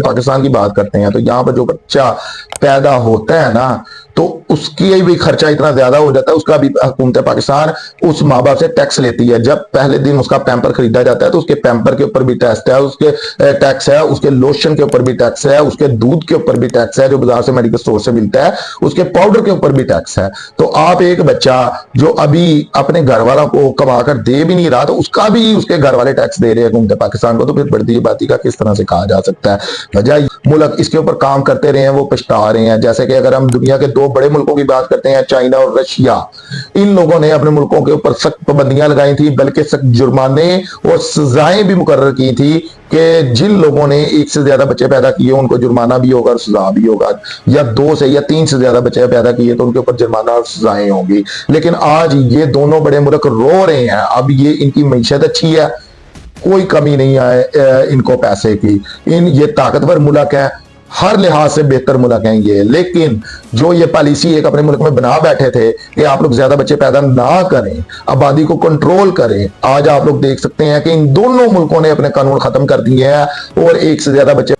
पाकिस्तान की बात करते हैं तो यहाँ पर जो बच्चा पैदा होता है ना, तो उसकी भी खर्चा इतना ज्यादा हो जाता है, उसका भी हुकूमत पाकिस्तान उस माँ बाप से टैक्स लेती है। जब पहले दिन उसका पैम्पर खरीदा जाता है तो उसके पैम्पर के ऊपर भी टैक्स है, उसके टैक्स है, उसके लोशन के ऊपर भी टैक्स है, उसके दूध के ऊपर भी टैक्स है जो बाजार से मेडिकल स्टोर से मिलता है, उसके पाउडर के ऊपर भी टैक्स है। तो आप एक बच्चा जो अभी अपने घर वाला को कमा कर दे भी नहीं रहा, तो उसका भी उसके घर वाले टैक्स दे रहे हैं हुकूमत पाकिस्तान को, तो फिर बढ़ती आबादी का किस तरह से कहा जा सकता है। वजह मुल्क इसके ऊपर काम करते रहे हैं, वो पछता रहे हैं। जैसे कि अगर हम दुनिया के दो बड़े मुल्कों की बात करते हैं, चाइना और रशिया, इन लोगों ने अपने मुल्कों के ऊपर सख्त पाबंदियां लगाई थी, बल्कि सख्त जुर्माने और सजाएं भी मुकर्रर की थी कि जिन लोगों ने एक से ज्यादा बच्चे पैदा किए उनको जुर्माना भी होगा और सजा भी होगा, या दो से या तीन से ज्यादा बच्चे पैदा किए तो उनके ऊपर जुर्माना और सजाएं होंगी। लेकिन आज ये दोनों बड़े मुल्क रो रहे हैं, अब ये इनकी मीशत अच्छी है, कोई कमी नहीं आए इनको पैसे की, ये ताकतवर मुल्क है, हर लिहाज से बेहतर मुल्क हैं ये। लेकिन जो ये पॉलिसी एक अपने मुल्क में बना बैठे थे कि आप लोग ज्यादा बच्चे पैदा ना करें, आबादी को कंट्रोल करें, आज आप लोग देख सकते हैं कि इन दोनों मुल्कों ने अपने कानून खत्म कर दिए हैं और एक से ज्यादा बच्चे।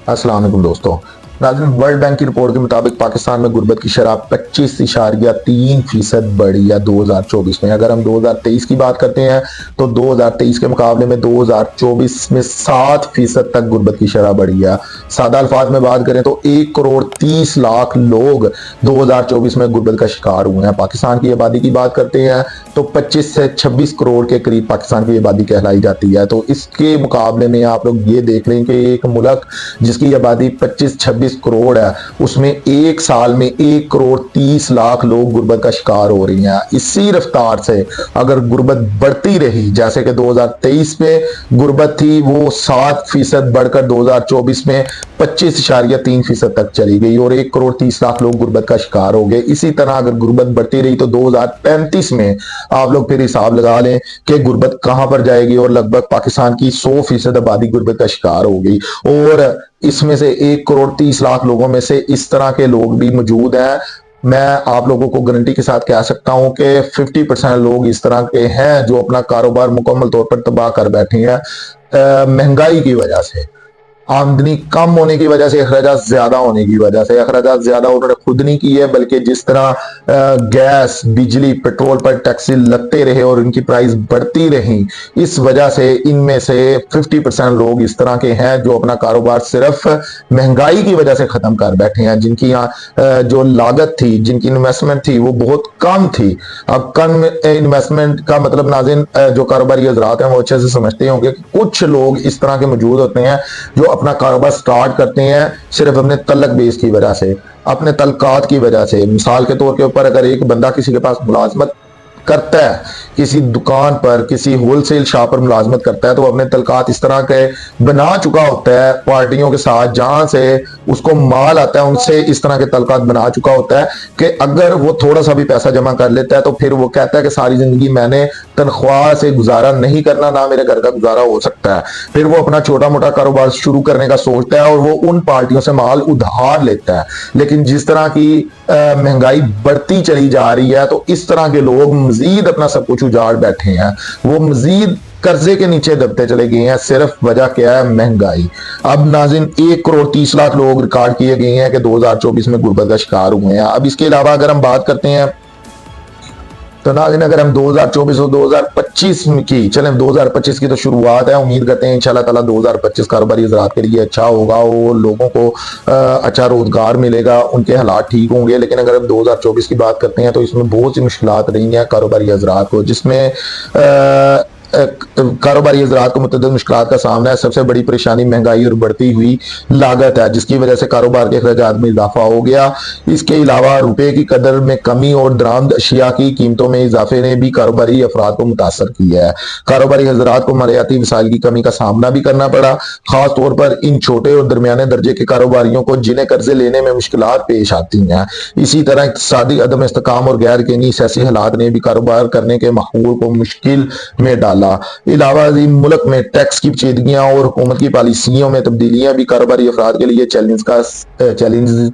अस्सलाम वालेकुम दोस्तों, वर्ल्ड बैंक की रिपोर्ट के मुताबिक पाकिस्तान में गुर्बत की शरह 25.3% बढ़ी है 2024 में। अगर हम 2023 की बात करते हैं तो 2023 के मुकाबले में 2024 में 7% तक गुर्बत की शरह बढ़ी है। सादा अल्फाज में बात करें तो 1,30,00,000 लोग 2024 में गुर्बत का शिकार हुए हैं। पाकिस्तान की आबादी की बात करते हैं तो 25 से 26 करोड़ के करीब पाकिस्तान की आबादी कहलाई जाती है। तो इसके मुकाबले में आप लोग ये देख लें कि एक मुल्क जिसकी आबादी 25-26 करोड़ है, उसमें एक साल में 1,30,00,000 लोग गुर्बत का शिकार हो रही हैं। इसी रफ्तार से अगर गुर्बत बढ़ती रही, जैसे कि 2023 में गुर्बत थी वो 7% बढ़कर 2024 में 25.3% तक चली गई और 1,30,00,000 लोग गुर्बत का शिकार हो गए। इसी तरह अगर गुर्बत बढ़ती रही तो 2035 में आप लोग फिर हिसाब लगा लें कि गुर्बत कहां पर जाएगी और लगभग पाकिस्तान की 100% आबादी गुर्बत का शिकार होगी। और इसमें से 1,30,00,000 लोगों में से इस तरह के लोग भी मौजूद हैं। मैं आप लोगों को गारंटी के साथ कह सकता हूं कि 50% लोग इस तरह के हैं जो अपना कारोबार मुकम्मल तौर पर तबाह कर बैठे हैं महंगाई की वजह से, आमदनी कम होने की वजह से, अखराजात ज्यादा होने की वजह से। अखराजात ज्यादा उन्होंने खुद नहीं की है, बल्कि जिस तरह गैस, बिजली, पेट्रोल पर टैक्स लगते रहे और इनकी प्राइस बढ़ती रही, इस वजह से इनमें से 50% लोग इस तरह के हैं जो अपना कारोबार सिर्फ महंगाई की वजह से खत्म कर बैठे हैं, जिनकी यहाँ जो लागत थी, जिनकी इन्वेस्टमेंट थी वो बहुत कम थी। अब कम इन्वेस्टमेंट का मतलब नाज़रीन जो कारोबारी हजरात हैं वो अच्छे से समझते होंगे कि कुछ लोग इस तरह के मौजूद होते हैं जो अपना कारोबार स्टार्ट करते हैं सिर्फ अपने तलक बेस की वजह से, अपने तलकात की वजह से। मिसाल के तौर के ऊपर अगर एक बंदा किसी के पास मुलाजमत करता है, किसी दुकान पर, किसी होलसेल शॉप पर मुलाजमत करता है, तो अपने तलकात इस तरह के बना चुका होता है पार्टियों के साथ, जहां से उसको माल आता है उनसे इस तरह के तलकात बना चुका होता है कि अगर वो थोड़ा सा भी पैसा जमा कर लेता है तो फिर वो कहता है कि सारी जिंदगी मैंने तनख्वाह से गुजारा नहीं करना, ना मेरे घर का गुजारा हो सकता है। फिर वो अपना छोटा मोटा कारोबार शुरू करने का सोचता है और वो उन पार्टियों से माल उधार लेता है। लेकिन जिस तरह की महंगाई बढ़ती चली जा रही है तो इस तरह के लोग मजीद अपना सब कुछ उजाड़ बैठे हैं, वो मजीद कर्जे के नीचे दबते चले गए हैं। सिर्फ वजह क्या है? महंगाई। अब नाज़रीन 1,30,00,000 लोग रिकॉर्ड किए गए हैं कि 2024 में गुर्बत का शिकार हुए हैं। अब इसके अलावा अगर हम बात करते हैं तो नाज़रीन अगर हम 2024 और 2025 की चलें, 2025 की तो शुरुआत है, उम्मीद करते हैं इंशाल्लाह ताला 2025 कारोबारी हज़रात के लिए अच्छा होगा और लोगों को अच्छा रोजगार मिलेगा, उनके हालात ठीक होंगे। लेकिन अगर हम 2024 की बात करते हैं तो इसमें बहुत सी मुश्किलात रही हैं कारोबारी हज़रात को, जिसमें कारोबारी हज़रात को मुतअद्दिद मुश्किलात का सामना है। सबसे बड़ी परेशानी महंगाई और बढ़ती हुई लागत है, जिसकी वजह से कारोबार के अखराजात में इजाफा हो गया। इसके अलावा रुपए की कदर में कमी और दरामद अशिया की कीमतों में इजाफे ने भी कारोबारी अफराद को मुतासर किया है। कारोबारी हज़रात को मालियाती वसाइल की कमी का सामना भी करना पड़ा, खास तौर पर इन छोटे और दरमियाने दर्जे के कारोबारियों को जिन्हें कर्जे लेने में मुश्किलात पेश आती हैं। इसी तरह इक़्तिसादी अदम इस्तेकाम और गैर यकीनी सियासी हालात ने भी कारोबार करने के माहौल को मुश्किल में डाला वाला। इलावा मुल्क में टैक्स की पेचीदगियां और हुकूमत की पॉलिसियों में तब्दीलियां भी कारोबारी अफराद के लिए चैलेंज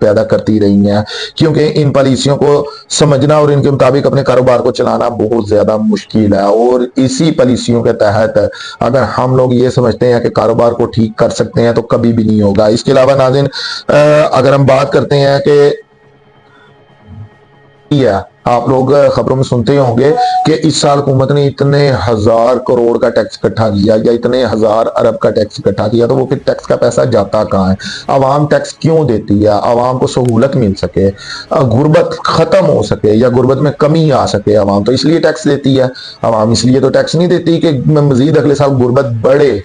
पैदा करती रही हैं, क्योंकि इन पॉलिसियों को समझना और इनके मुताबिक अपने कारोबार को चलाना बहुत ज्यादा मुश्किल है। और इसी पॉलिसियों के तहत अगर हम लोग ये समझते हैं कि कारोबार को ठीक कर सकते हैं तो कभी भी नहीं होगा। इसके अलावा नाज़रीन, अगर हम बात करते हैं कि आप लोग खबरों में सुनते होंगे कि इस साल हुकूमत ने इतने हजार करोड़ का टैक्स इकट्ठा किया या इतने हजार अरब का टैक्स इकट्ठा किया, तो वो फिर टैक्स का पैसा जाता कहाँ है? आवाम टैक्स क्यों देती है? आवाम को सहूलत मिल सके, गुर्बत खत्म हो सके या गुर्बत में कमी आ सके, आवाम तो इसलिए टैक्स देती है। आवाम इसलिए तो टैक्स नहीं देती कि मजीद अगले साल गुर्बत बढ़े।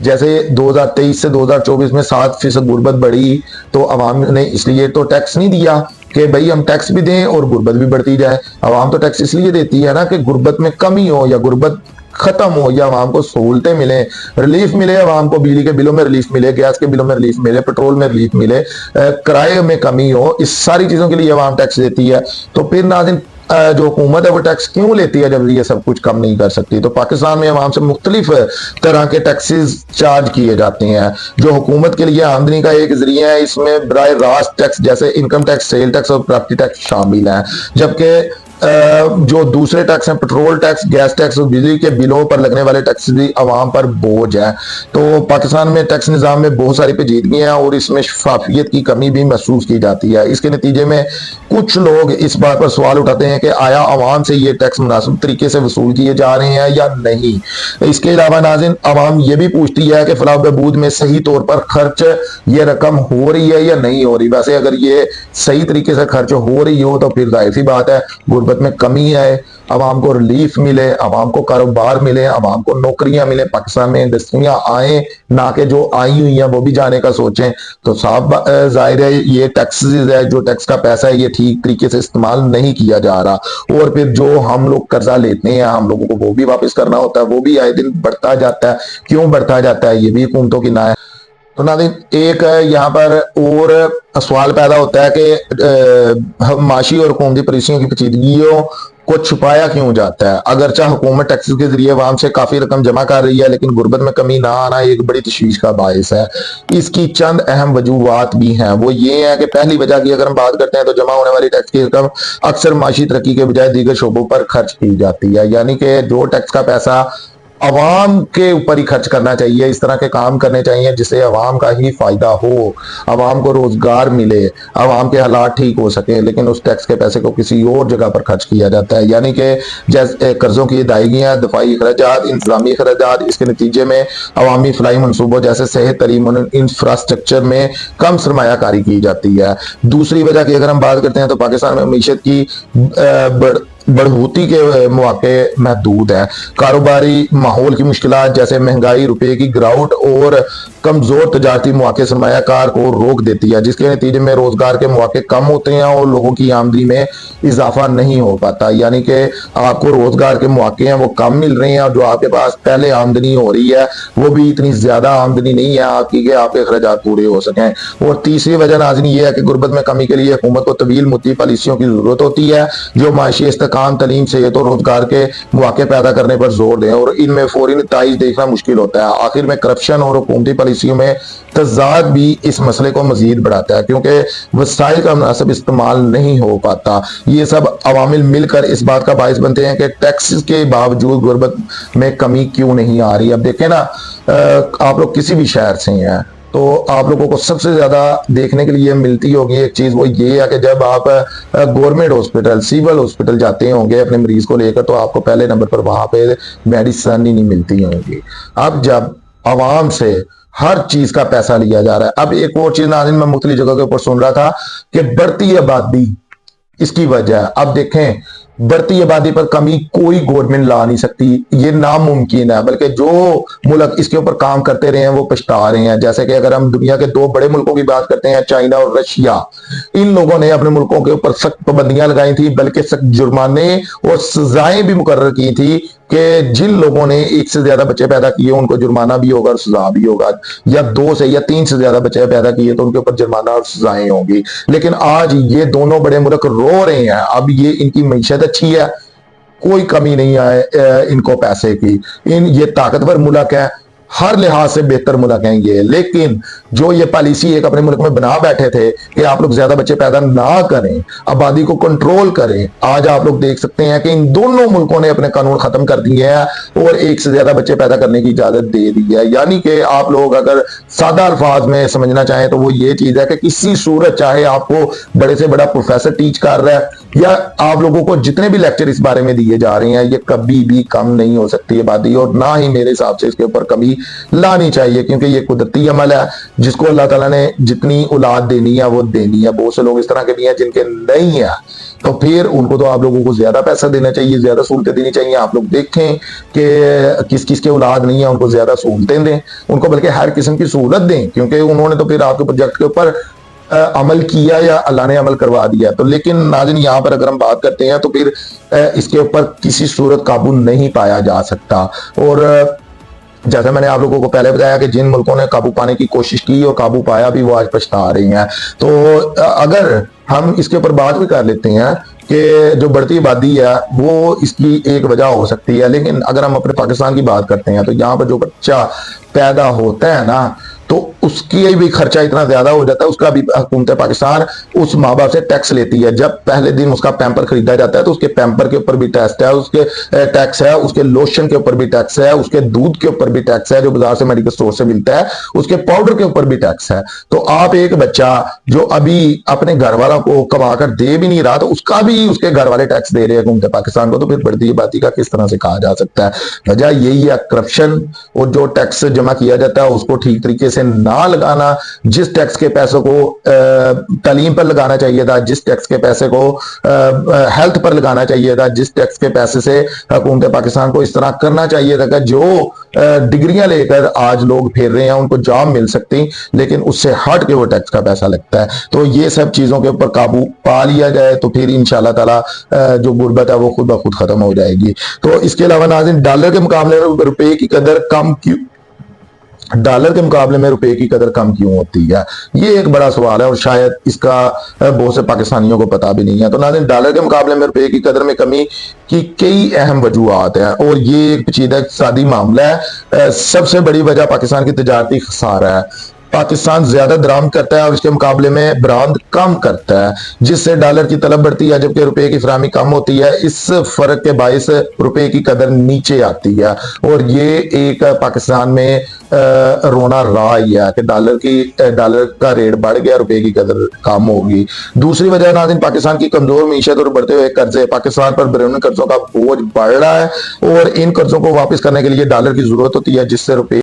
जैसे 2023 से 2024 में 7% गुर्बत बढ़ी, तो आवाम ने इसलिए तो टैक्स नहीं दिया कि भाई हम टैक्स भी दें और गुर्बत भी बढ़ती जाए। आवाम तो टैक्स इसलिए देती है ना कि गुर्बत में कमी हो या गुर्बत खत्म हो या आवाम को सहूलतें मिले, रिलीफ मिले, आवाम को बिजली के बिलों में रिलीफ मिले, गैस के बिलों में रिलीफ मिले, पेट्रोल में रिलीफ मिले, किराए में कमी हो। इस सारी चीजों के लिए आवाम टैक्स देती है। तो फिर नाज़रीन, जो हुकूमत है वो टैक्स क्यों लेती है जब ये सब कुछ कम नहीं कर सकती? तो पाकिस्तान में आवाम से मुख्तलिफ तरह के टैक्सेस चार्ज किए जाते हैं जो हुकूमत के लिए आमदनी का एक जरिया है। इसमें बराह रास्त टैक्स जैसे इनकम टैक्स, सेल टैक्स और प्रॉपर्टी टैक्स शामिल है, जबकि जो दूसरे टैक्स हैं, पेट्रोल टैक्स, गैस टैक्स और बिजली के बिलों पर लगने वाले टैक्स भी आवाम पर बोझ है। तो पाकिस्तान में टैक्स निज़ाम में बहुत सारी पेचीदगियां और इसमें शफाफियत की कमी भी महसूस की जाती है। इसके नतीजे में कुछ लोग इस बात पर सवाल उठाते हैं कि आया आवाम से ये टैक्स मुनासिब तरीके से वसूल किए जा रहे हैं या नहीं। इसके अलावा नाज़रीन, आवाम ये भी पूछती है कि फलाह बहबूद में सही तौर पर खर्च ये रकम हो रही है या नहीं हो रही। वैसे अगर ये सही तरीके से खर्च हो रही हो तो फिर जाहिर सी बात है गुर्बत में कमी आए, आवाम को रिलीफ मिले, आवाम को कारोबार मिले, आवाम को नौकरियां मिले, पाकिस्तान में इंडस्ट्रियां आए, ना कि जो आई हुई हैं वो भी जाने का सोचें। तो साफ जाहिर है ये टैक्सेस है, जो टैक्स का पैसा है ये ठीक तरीके से इस्तेमाल नहीं किया जा रहा। और फिर जो हम लोग कर्जा लेते हैं हम लोगों को वो भी वापस करना होता है, वो भी आए दिन बढ़ता जाता है। क्यों बढ़ता जाता है? ये भी हुकूमतों की ना है। तो नाज़रीन, एक यहाँ पर और सवाल पैदा होता है कि माशी और हुकूमती पॉलिसियों की पेचीदगियों को छुपाया क्यों जाता है? अगरचा हुकूमत टैक्सेस के जरिए आवाम से काफी रकम जमा कर रही है, लेकिन गुर्बत में कमी ना आना एक बड़ी तशवीश का बायस है। इसकी चंद अहम वजूहात भी हैं। वो ये है कि पहली वजह की अगर हम बात करते हैं तो जमा होने वाली टैक्स की रकम अक्सर माशी तरक्की के बजाय दीगर शोबों पर खर्च की जाती है। यानी कि जो टैक्स का पैसा अवाम के ऊपर ही खर्च करना चाहिए, इस तरह के काम करने चाहिए जिससे अवाम का ही फायदा हो, अवाम को रोजगार मिले, अवाम के हालात ठीक हो सके। लेकिन उस टैक्स के पैसे को किसी और जगह पर खर्च किया जाता है, यानी कि जैसे कर्जों की अदायगियां, दफाई अखराजात, इंतजामी अखराजात। इसके नतीजे में अवामी फलाई मनसूबों जैसे सेहत, तलीम और इंफ्रास्ट्रक्चर में कम सरमायाकारी की जाती है। दूसरी वजह की अगर हम बात करते हैं तो पाकिस्तान में मीशत की बढ़ोतरी के मौके महदूद हैं। कारोबारी माहौल की मुश्किलात जैसे महंगाई, रुपए की गिरावट और कमजोर तजारती मौके सरमायाकार को रोक देती है, जिसके नतीजे में रोजगार के मौके कम होते हैं और लोगों की आमदनी में इजाफा नहीं हो पाता। यानी कि आपको रोजगार के मौके हैं वो कम मिल रहे हैं और जो आपके पास पहले आमदनी हो रही है वो भी इतनी ज्यादा आमदनी नहीं है आपकी कि आपके अखराजात पूरे हो सकें। और तीसरी वजह नाज़रीन ये है कि गुर्बत में कमी के लिए हुकूमत को तवील मुद्दती पॉलिसियों की जरूरत होती है जो माशी इस्तेकाम, तलीम, सेहत और रोजगार के मौके पैदा करने पर जोर दें, और इनमें फौरी नताइज देखना मुश्किल होता है। आखिर में करप्शन और हुकूमती पॉलिसियों में तजाद भी इस मसले को मजीद बढ़ाता है, क्योंकि वसाइल का मुनासिब इस्तेमाल नहीं हो पाता। ये सब अवामिल मिलकर इस बात का बायस बनते हैं कि टैक्स के बावजूद गुर्बत में कमी क्यों नहीं आ रही। अब देखें ना, आप लोग किसी भी शहर से हैं तो आप लोगों को सबसे ज्यादा देखने के लिए मिलती होगी एक चीज, वो ये है कि जब आप गवर्नमेंट हॉस्पिटल, सिविल हॉस्पिटल जाते होंगे अपने मरीज को लेकर तो आपको पहले नंबर पर वहां पे मेडिसिन ही नहीं मिलती होंगी। अब जब आवाम से हर चीज का पैसा लिया जा रहा है। अब एक और चीज नाज़रीन मैं मुख्तलिफ जगह के ऊपर सुन रहा था कि बढ़ती आबादी इसकी वजह। अब देखें, बढ़ती आबादी पर कमी कोई गवर्नमेंट ला नहीं सकती, ये नामुमकिन है। बल्कि जो मुल्क इसके ऊपर काम करते रहे हैं वो पछता रहे हैं। जैसे कि अगर हम दुनिया के दो बड़े मुल्कों की बात करते हैं, चाइना और रशिया, इन लोगों ने अपने मुल्कों के ऊपर सख्त पाबंदियां लगाई थी, बल्कि सख्त जुर्माने और सजाएं भी मुकर्रर की थी कि जिन लोगों ने एक से ज्यादा बच्चे पैदा किए उनको जुर्माना भी होगा और सजा भी होगा, या 2 से या 3 से ज्यादा बच्चे पैदा किए तो उनके ऊपर जुर्माना और सजाएं होंगी। लेकिन आज ये दोनों बड़े मुल्क रो रहे हैं, अब ये इनकी मईशत अच्छी है, कोई कमी नहीं आए इनको पैसे की। ये ताकतवर मुल्क है, हर लिहाज से बेहतर मुल्क है ये। लेकिन जो ये पॉलिसी एक अपने मुल्क में बना बैठे थे कि आप लोग ज्यादा बच्चे पैदा ना करें, आबादी को कंट्रोल करें, आज आप लोग देख सकते हैं कि इन दोनों मुल्कों ने अपने कानून खत्म कर दिए हैं और एक से ज्यादा बच्चे पैदा करने की इजाजत दे दी है। यानी कि आप लोग अगर सादा अल्फाज में समझना चाहें तो वो ये चीज है कि किसी सूरत, चाहे आपको बड़े से बड़ा प्रोफेसर टीच कर रहा है या आप लोगों को जितने भी लेक्चर इस बारे में दिए जा रहे हैं, ये कभी भी कम नहीं हो सकती आबादी, और ना ही मेरे हिसाब से इसके ऊपर कमी लानी चाहिए, क्योंकि ये कुदरती अमल है जिसको अल्लाह ताला ने जितनी औलाद देनी है वो देनी है। बहुत से लोग इस तरह के भी हैं जिनके नहीं है, तो फिर उनको तो आप लोगों को ज्यादा पैसा देना चाहिए, ज्यादा सहूलतें देनी चाहिए। आप लोग देखें कि किस किस के औलाद नहीं है उनको ज्यादा सहूलतें दें, उनको बल्कि हर किस्म की सहूलत दें, क्योंकि उन्होंने तो फिर आपके प्रोजेक्ट के ऊपर अमल किया या अल्लाह ने अमल करवा दिया। तो लेकिन नाज़रीन, यहाँ पर अगर हम बात करते हैं तो फिर इसके ऊपर किसी सूरत काबू नहीं पाया जा सकता। और जैसे मैंने आप लोगों को पहले बताया कि जिन मुल्कों ने काबू पाने की कोशिश की और काबू पाया भी, वो आज पछता रही हैं। तो अगर हम इसके ऊपर बात भी कर लेते हैं कि जो बढ़ती आबादी है वो इसकी एक वजह हो सकती है, लेकिन अगर हम अपने पाकिस्तान की बात करते हैं तो यहाँ पर जो बच्चा पैदा होता है ना, तो उसकी भी खर्चा इतना ज्यादा हो जाता है, उसका भी हुकूमत पाकिस्तान उस माँ बाप से टैक्स लेती है। जब पहले दिन उसका पैम्पर खरीदा जाता है तो उसके पैम्पर के ऊपर भी टैक्स है, उसके टैक्स है, उसके लोशन के ऊपर भी टैक्स है, उसके दूध के ऊपर भी टैक्स है जो बाजार से मेडिकल स्टोर से मिलता है, उसके पाउडर के ऊपर भी टैक्स है। तो आप एक बच्चा जो अभी अपने घर वालों को कमा कर दे भी नहीं रहा, तो उसका भी उसके घर वाले टैक्स दे रहे हैं हुकूमत पाकिस्तान को, तो फिर बढ़ती आबादी का किस तरह से कहा जा सकता है? वजह यही है करप्शन, और जो टैक्स जमा किया जाता है उसको ठीक तरीके से ना लगाना। जिस टैक्स के पैसों को तालीम पर लगाना चाहिए था, जिस टैक्स के पैसे को हेल्थ पर लगाना चाहिए था, जिस टैक्स के पैसे से हुकूमत पाकिस्तान को इस तरह करना चाहिए था कि जो डिग्रियां लेकर आज लोग फिर रहे हैं उनको जॉब मिल सकती, लेकिन उससे हट के वो टैक्स का पैसा लगता है। तो ये सब चीजों के ऊपर काबू पा लिया जाए तो फिर इंशाल्लाह ताला जो गुर्बत है वो खुद ब खुद खत्म हो जाएगी। तो इसके अलावा नाज़रीन, डॉलर के मुकाबले में रुपए की कदर कम क्यों, डॉलर के मुकाबले में रुपए की कदर कम क्यों होती है? ये एक बड़ा सवाल है और शायद इसका बहुत से पाकिस्तानियों को पता भी नहीं है। तो नाज़रीन, डॉलर के मुकाबले में रुपए की कदर में कमी की कई अहम वजूहात हैं और ये एक पेचीदा इक़्तिसादी मामला है। सबसे बड़ी वजह पाकिस्तान की तजारती खसारा है। पाकिस्तान ज्यादा दरामद करता है और इसके मुकाबले में बरामद कम करता है, जिससे डॉलर की तलब बढ़ती है जबकि रुपए की फराहमी कम होती है। इस फर्क के बायस रुपए की कदर नीचे आती है और ये एक पाकिस्तान में रोना रहा ही है कि डॉलर का रेट बढ़ गया, रुपए की कदर कम होगी। दूसरी वजह नाज़रीन, पाकिस्तान की कमजोर मीशत और बढ़ते हुए कर्जे। पाकिस्तान पर बैरूनी कर्जों का बोझ बढ़ रहा है और इन कर्जों को वापस करने के लिए डॉलर की जरूरत होती है, जिससे रुपए